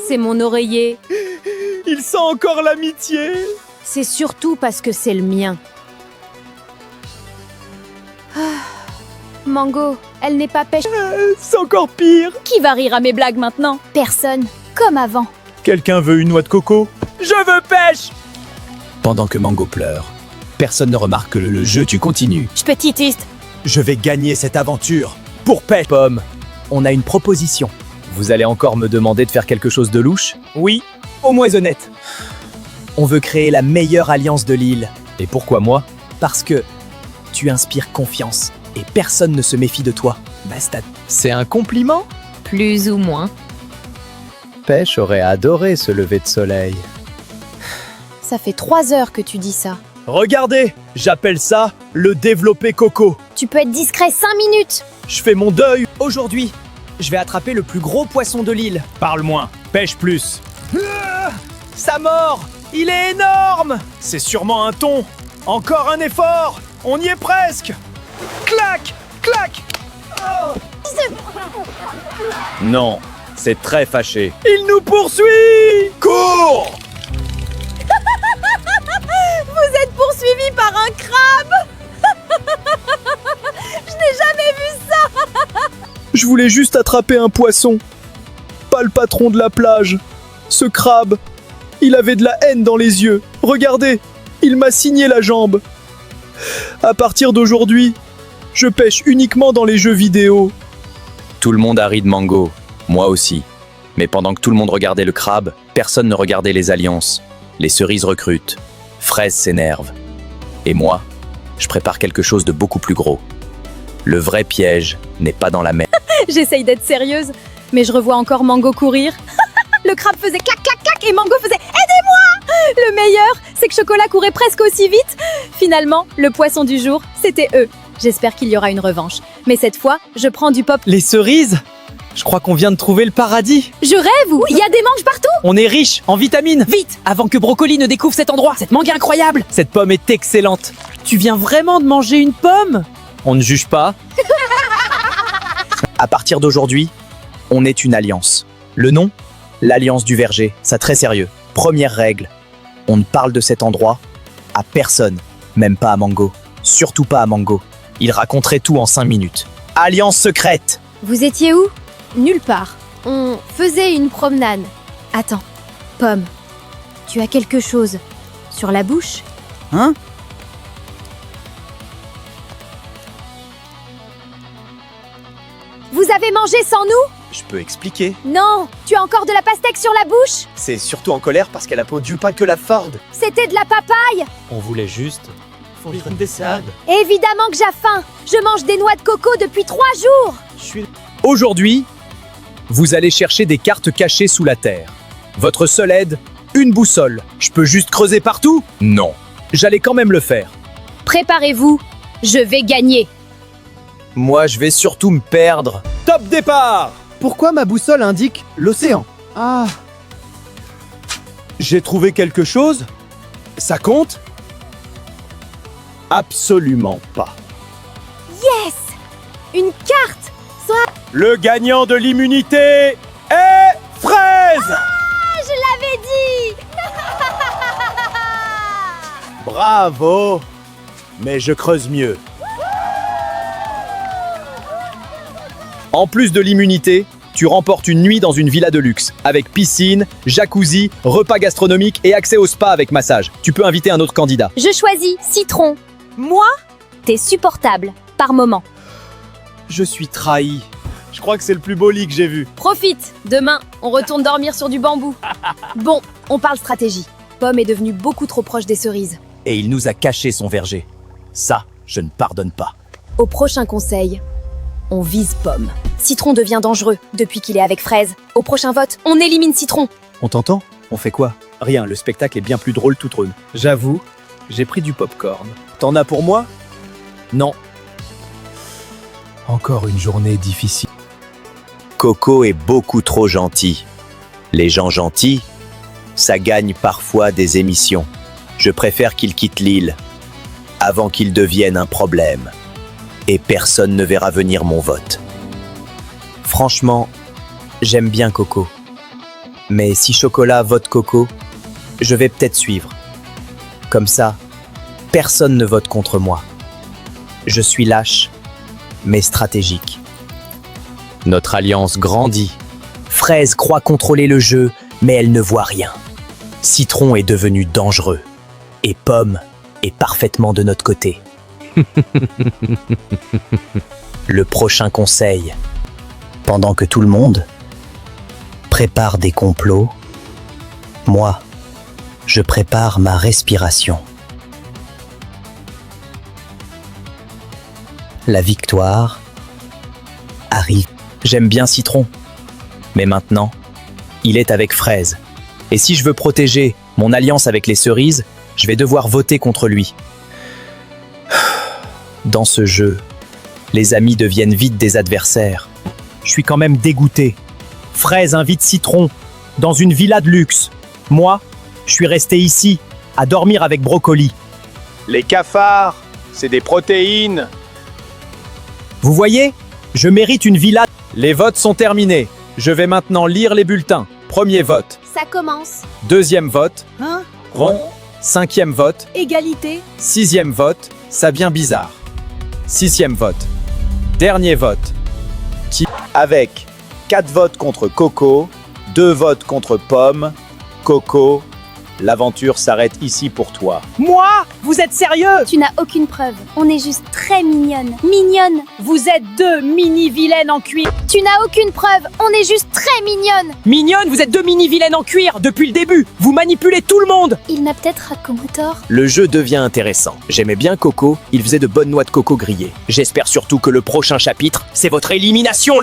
c'est mon oreiller. Il sent encore l'amitié. C'est surtout parce que c'est le mien. Mango, elle n'est pas pêche. C'est encore pire. Qui va rire à mes blagues maintenant? Personne, comme avant. Quelqu'un veut une noix de coco? Je veux pêche. Pendant que Mango pleure, personne ne remarque que le jeu tu continues. Petitiste. Je vais gagner cette aventure. Pour pêche. Pomme, on a une proposition. Vous allez encore me demander de faire quelque chose de louche? Oui, au moins honnête. On veut créer la meilleure alliance de l'île. Et pourquoi moi? Parce que tu inspires confiance et personne ne se méfie de toi. Basta. C'est un compliment? Plus ou moins. Pêche aurait adoré ce lever de soleil. Ça fait 3 heures que tu dis ça. Regardez, j'appelle ça le développé coco. Tu peux être discret 5 minutes. Je fais mon deuil. Aujourd'hui, je vais attraper le plus gros poisson de l'île. Parle moins, pêche plus. Ça mord! Il est énorme! C'est sûrement un thon. Encore un effort! On y est presque! Clac! Clac! Non, c'est très fâché. Il nous poursuit! Cours! Vous êtes poursuivi par un crabe. Je n'ai jamais vu ça. Je voulais juste attraper un poisson. Pas le patron de la plage. Ce crabe, il avait de la haine dans les yeux. Regardez, il m'a signé la jambe. À partir d'aujourd'hui, je pêche uniquement dans les jeux vidéo. Tout le monde a ri de Mango, moi aussi. Mais pendant que tout le monde regardait le crabe, personne ne regardait les alliances. Les cerises recrutent. Fraise s'énerve. Et moi, je prépare quelque chose de beaucoup plus gros. Le vrai piège n'est pas dans la mer. J'essaye d'être sérieuse, mais je revois encore Mango courir. Le crabe faisait clac, clac, clac et Mango faisait « Aidez-moi !» Le meilleur, c'est que Chocolat courait presque aussi vite. Finalement, le poisson du jour, c'était eux. J'espère qu'il y aura une revanche. Mais cette fois, je prends du pop. Les cerises? Je crois qu'on vient de trouver le paradis. Je rêve ou il y a des mangues partout? On est riche en vitamines. Vite, avant que Brocoli ne découvre cet endroit. Cette mangue est incroyable. Cette pomme est excellente. Tu viens vraiment de manger une pomme? On ne juge pas. À partir d'aujourd'hui, on est une alliance. Le nom? L'Alliance du Verger. Ça très sérieux. Première règle, on ne parle de cet endroit à personne, même pas à Mango. Surtout pas à Mango. Il raconterait tout en 5 minutes. Alliance secrète. Vous étiez où? Nulle part. On faisait une promenade. Attends, Pomme, tu as quelque chose sur la bouche? Hein? Vous avez mangé sans nous? Je peux expliquer. Non, tu as encore de la pastèque sur la bouche? C'est surtout en colère parce qu'elle a produit pas que la Ford. C'était de la papaye? On voulait juste fondre une salade. Évidemment que j'ai faim. Je mange des noix de coco depuis 3 jours. Aujourd'hui, vous allez chercher des cartes cachées sous la terre. Votre seule aide, une boussole. Je peux juste creuser partout? Non. J'allais quand même le faire. Préparez-vous, je vais gagner. Moi, je vais surtout me perdre. Top départ! Pourquoi ma boussole indique l'océan? Ah, J'ai trouvé quelque chose? Ça compte? Absolument pas. Yes! Une carte! Le gagnant de l'immunité est Fraise! Je l'avais dit! Bravo! Mais je creuse mieux. En plus de l'immunité, tu remportes une nuit dans une villa de luxe, avec piscine, jacuzzi, repas gastronomique et accès au spa avec massage. Tu peux inviter un autre candidat. Je choisis Citron. Moi? T'es supportable, par moment. Je suis trahi. Je crois que c'est le plus beau lit que j'ai vu. Profite, demain, on retourne dormir sur du bambou. Bon, on parle stratégie. Pomme est devenue beaucoup trop proche des cerises. Et il nous a caché son verger. Ça, je ne pardonne pas. Au prochain conseil, on vise Pomme. Citron devient dangereux depuis qu'il est avec Fraise. Au prochain vote, on élimine Citron. On t'entend? On fait quoi? Rien, le spectacle est bien plus drôle tout trône. J'avoue, j'ai pris du popcorn. T'en as pour moi? Non. Encore une journée difficile. Coco est beaucoup trop gentil. Les gens gentils, ça gagne parfois des émissions. Je préfère qu'il quitte l'île avant qu'il devienne un problème. Et personne ne verra venir mon vote. Franchement, j'aime bien Coco. Mais si Chocolat vote Coco, je vais peut-être suivre. Comme ça, personne ne vote contre moi. Je suis lâche, mais stratégique. Notre alliance grandit. Fraise croit contrôler le jeu, mais elle ne voit rien. Citron est devenu dangereux. Et Pomme est parfaitement de notre côté. Le prochain conseil. Pendant que tout le monde prépare des complots, moi, je prépare ma respiration. La victoire arrive. J'aime bien Citron, mais maintenant, il est avec Fraise. Et si je veux protéger mon alliance avec les cerises, je vais devoir voter contre lui. Dans ce jeu, les amis deviennent vite des adversaires. Je suis quand même dégoûté. Fraise invite Citron dans une villa de luxe. Moi, je suis resté ici, à dormir avec Brocoli. Les cafards, c'est des protéines. Vous voyez, je mérite une villa. Les votes sont terminés. Je vais maintenant lire les bulletins. Premier vote. Ça commence. Deuxième vote. Hein? Rond. Cinquième vote. Égalité. Sixième vote. Ça vient bizarre. Sixième vote. Dernier vote. Avec 4 votes contre Coco, 2 votes contre Pomme. Coco, l'aventure s'arrête ici pour toi. Moi? Vous êtes sérieux? Tu n'as aucune preuve. On est juste très mignonne. Mignonne. Vous êtes deux mini-vilaines en cuir. Tu n'as aucune preuve. On est juste très mignonne. Mignonne, vous êtes deux mini-vilaines en cuir depuis le début. Vous manipulez tout le monde. Il n'a peut-être Raccoon tort. Le jeu devient intéressant. J'aimais bien Coco, il faisait de bonnes noix de coco grillées. J'espère surtout que le prochain chapitre, c'est votre élimination.